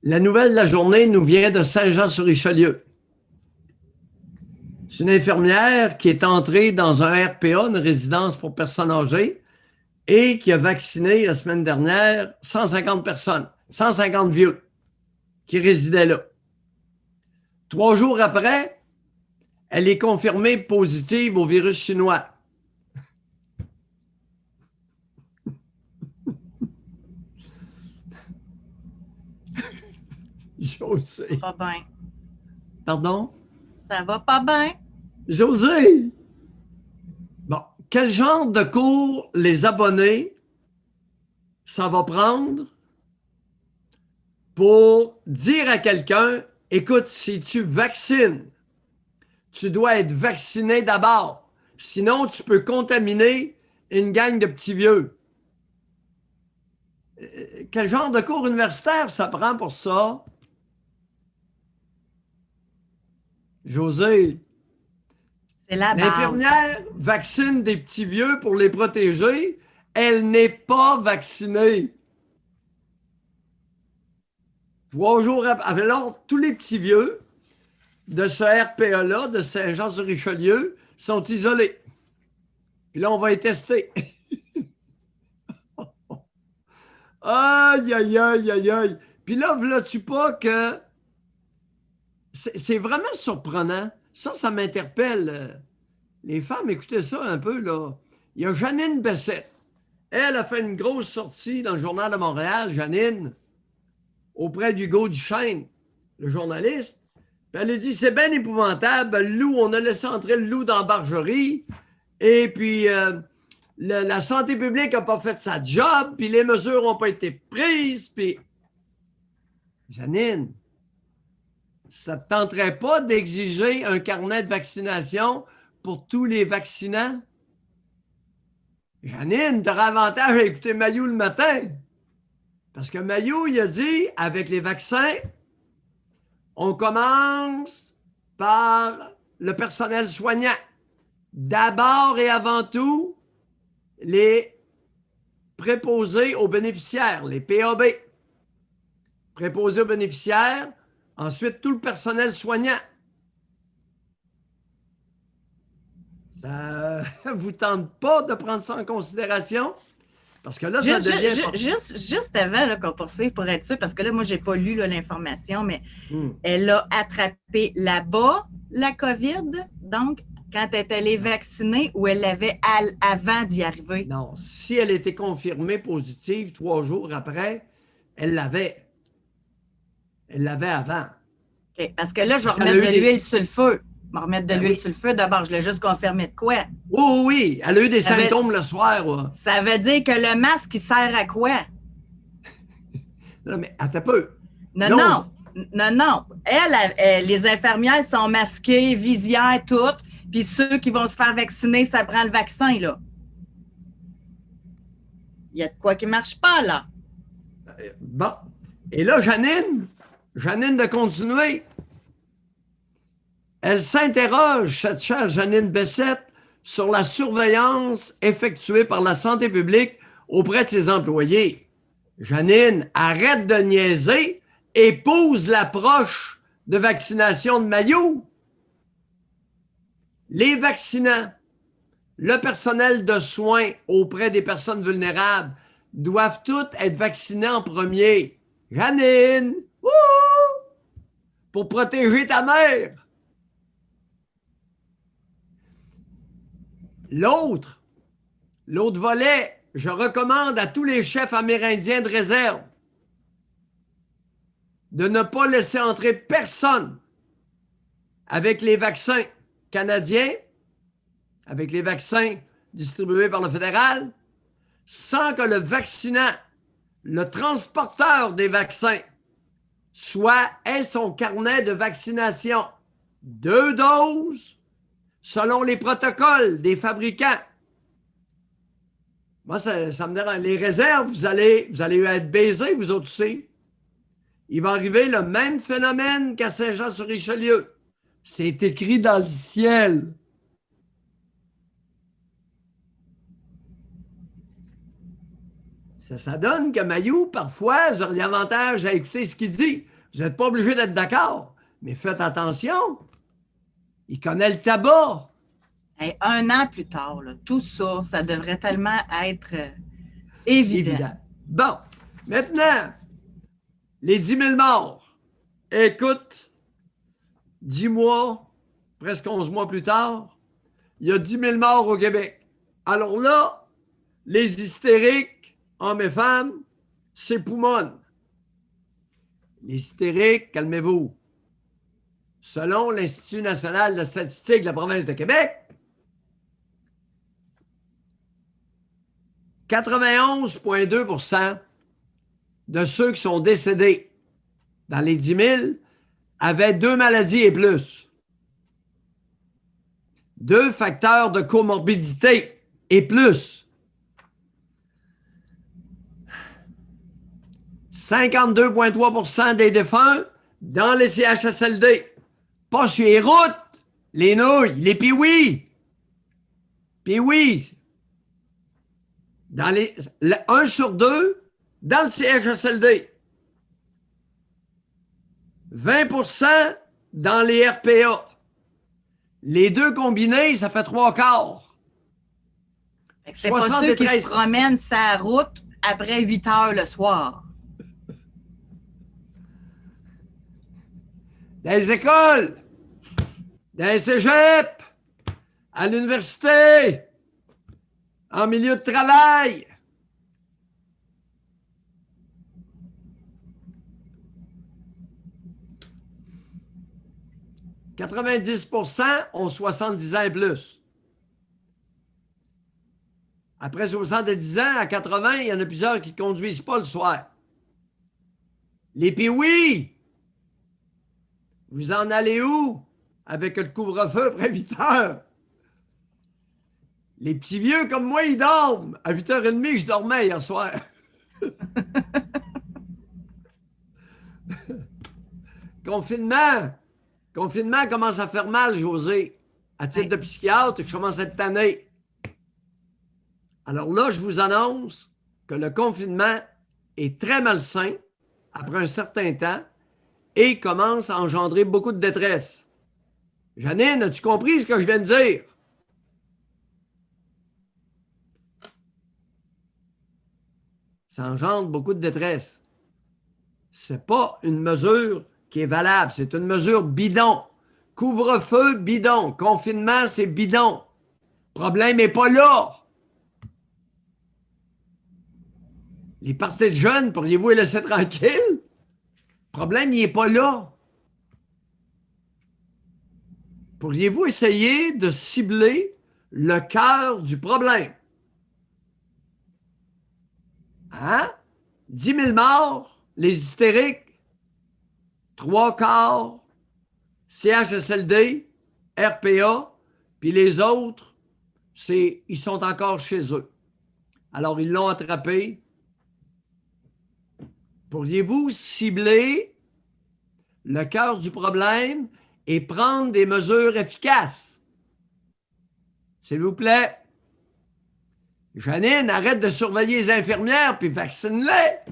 La nouvelle de la journée nous vient de Saint-Jean-sur-Richelieu. C'est une infirmière qui est entrée dans un RPA, une résidence pour personnes âgées, et qui a vacciné la semaine dernière 150 personnes, 150 vieux qui résidaient là. 3 jours après, elle est confirmée positive au virus chinois. José. Pas bien. Pardon? Ça va pas bien. José! Bon, quel genre de cours les abonnés ça va prendre pour dire à quelqu'un, écoute, si tu vaccines, tu dois être vacciné d'abord. Sinon, tu peux contaminer une gang de petits vieux. Quel genre de cours universitaire ça prend pour ça? José, C'est la base. l'infirmière vaccine des petits vieux pour les protéger. Elle n'est pas vaccinée. 3 jours après, alors, tous les petits vieux de ce RPA-là, de Saint-Jean-sur-Richelieu, sont isolés. Puis là, on va les tester. Aïe, aïe, aïe, aïe, aïe. Puis là, vois-tu pas que c'est vraiment surprenant. Ça m'interpelle. Les femmes, écoutez ça un peu, là. Il y a Janine Bessette. Elle a fait une grosse sortie dans le Journal de Montréal, Janine, auprès d'Hugo Duchesne, le journaliste. Puis elle a dit, c'est bien épouvantable, le loup, on a laissé entrer le loup dans la bargerie, et puis la santé publique n'a pas fait sa job, puis les mesures n'ont pas été prises, puis... Janine, ça ne te tenterait pas d'exiger un carnet de vaccination pour tous les vaccinants? Janine, tu auras avantage à écouter Maillot le matin. Parce que Maillot, il a dit, avec les vaccins, on commence par le personnel soignant. D'abord et avant tout, les préposés aux bénéficiaires, les PAB. Préposés aux bénéficiaires, ensuite tout le personnel soignant. Ça vous tente pas de prendre ça en considération? Parce que là, ça devient... Juste avant qu'on poursuive pour être sûr, parce que là, moi, j'ai pas lu l'information, mais elle a attrapé là-bas la COVID, donc quand elle est allée vacciner, ou elle l'avait avant d'y arriver? Non, si elle était confirmée positive 3 jours après, elle l'avait. Elle l'avait avant. OK, parce que là, je vais remettre de l'huile sur le feu. Je vais remettre de l'huile sur le feu. D'abord, je l'ai juste confirmé de quoi? Oui, elle a eu des symptômes le soir. Ouais. Ça veut dire que le masque, il sert à quoi? Non, mais attends un peu. Non. Les infirmières sont masquées, visières, toutes. Puis ceux qui vont se faire vacciner, ça prend le vaccin, là. Il y a de quoi qui ne marche pas, là. Bon. Et là, Janine de continuer. Elle s'interroge, cette chère Janine Bessette, sur la surveillance effectuée par la santé publique auprès de ses employés. Janine, arrête de niaiser, épouse l'approche de vaccination de Maillot. Les vaccinants, le personnel de soins auprès des personnes vulnérables doivent tous être vaccinés en premier. Janine, pour protéger ta mère. L'autre volet, je recommande à tous les chefs amérindiens de réserve de ne pas laisser entrer personne avec les vaccins canadiens, avec les vaccins distribués par le fédéral, sans que le vaccinant, le transporteur des vaccins, ait son carnet de vaccination. 2 doses selon les protocoles des fabricants. Moi, ça me dérange. Les réserves, vous allez être baisés, vous autres aussi. Il va arriver le même phénomène qu'à Saint-Jean-sur-Richelieu. C'est écrit dans le ciel. Ça donne que Maillot, parfois, j'aurais l'avantage à écouter ce qu'il dit. Vous n'êtes pas obligé d'être d'accord, mais faites attention. Il connaît le tabac. Hey, 1 an plus tard, là, tout ça, ça devrait tellement être évident. Bon, maintenant, les 10 000 morts. Écoute, 10 mois, presque 11 mois plus tard, il y a 10 000 morts au Québec. Alors là, les hystériques, hommes et femmes, s'époumonent. Les hystériques, calmez-vous. Selon l'Institut national de statistique de la province de Québec, 91,2% de ceux qui sont décédés dans les 10 000 avaient 2 maladies et plus. 2 facteurs de comorbidité et plus. 52,3% des défunts dans les CHSLD. Pas sur les routes, les nouilles, les piouis. Piouis. Dans les 1 sur 2 dans le CHSLD. 20% dans les RPA. Les deux combinés, ça fait 3/4. C'est pas ceux qui se promènent sa route après 8 heures le soir. Dans les écoles, dans les cégeps, à l'université, en milieu de travail. « 90% ont 70 ans et plus. Après 70 ans, à 80, il y en a plusieurs qui ne conduisent pas le soir. Les piouis, vous en allez où avec le couvre-feu après 8 heures? Les petits vieux comme moi, ils dorment. À 8h30, je dormais hier soir. Confinement. Confinement commence à faire mal, José. À titre de psychiatre, je commence à être tanné. Alors là, je vous annonce que le confinement est très malsain après un certain temps et commence à engendrer beaucoup de détresse. Janine, as-tu compris ce que je viens de dire? Ça engendre beaucoup de détresse. C'est pas une mesure qui est valable, c'est une mesure bidon. Couvre-feu, bidon. Confinement, c'est bidon. Problème n'est pas là. Les parties de jeunes, pourriez-vous les laisser tranquilles? Problème, il n'est pas là. Pourriez-vous essayer de cibler le cœur du problème? Hein? 10 000 morts, les hystériques, 3/4, CHSLD, RPA, puis les autres, ils sont encore chez eux. Alors, ils l'ont attrapé. Pourriez-vous cibler le cœur du problème et prendre des mesures efficaces? S'il vous plaît. Janine, arrête de surveiller les infirmières puis vaccine-les.